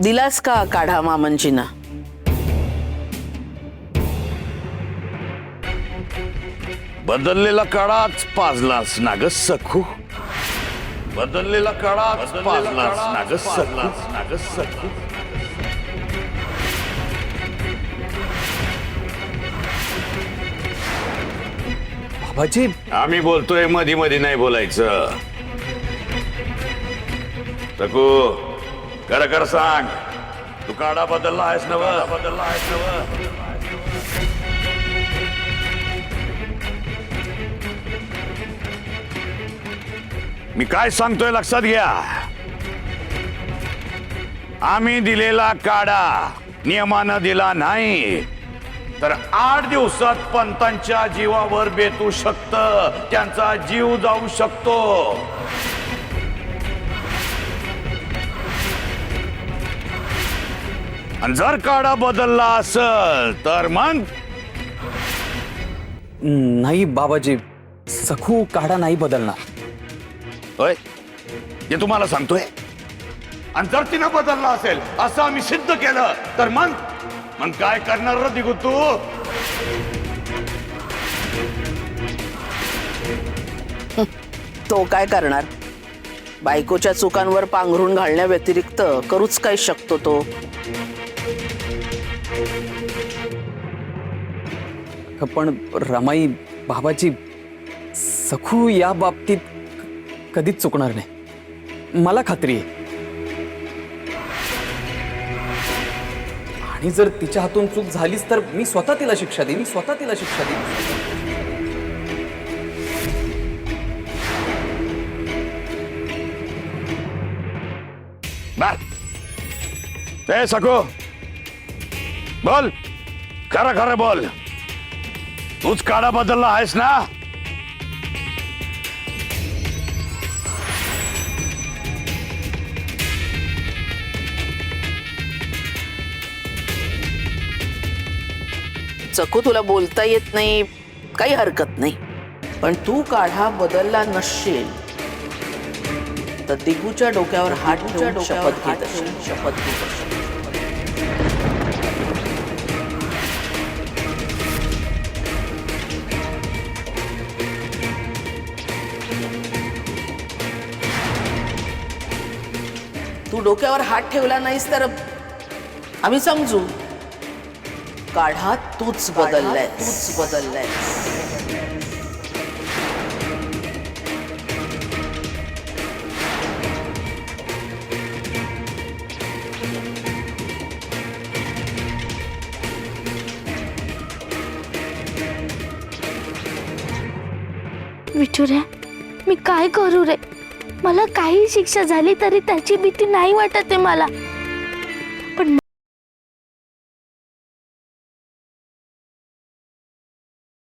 दिलास का काढा मामंजीना? बदललेला काळाच पाजलास ना ग सखू, बदललेला काळाच पाजलास ना ग सखू. बाबाजी आम्ही बोलतोय, मधी मधी नाही बोलायचं. सखू खरं सांग, तू काढा बदलला आहेस नव? मी काय सांगतोय लक्षात घ्या. आम्ही दिलेला काढा नियमानं दिला नाही तर 8 दिवसात पंतांच्या जीवावर बेतू शकतं, त्यांचा जीव जाऊ शकतो. आणि जर काढा बदलला असेल तर मग नाही बाबाजी, सखू काढा नाही बदलणार. होय, हे तुम्हाला सांगतोय. आणि जर तिनं बदलला असेल असं आम्ही सिद्ध केलं तर मग काय करणार रे दिगू तू? तो काय करणार? बायकोच्या चुकांवर पांघरून घालण्या व्यतिरिक्त करूच काय शकतो तो? पण रमाई बाबाजी, सखू या बाबतीत कधीच चुकणार नाही, मला खात्री आहे. आणि जर तिच्या हातून चूक झालीच तर मी स्वतः तिला शिक्षा देईन. ए सखू, बोल, खरं बोल, तूच काढा बदलला आहेस ना? चकू, तुला बोलता येत नाही, काही हरकत नाही, पण तू काढा बदलला नसशील तर दिगूच्या डोक्यावर हात ठेवून शपथ घेत असेल. तू डोक्यावर हात ठेवला नाहीस तर आम्ही समजू काढा तूच बदललाय. विठू रे, मी काय करू रे? मला काही शिक्षा झाली तरी त्याची भीती नाही वाटत आहे मला.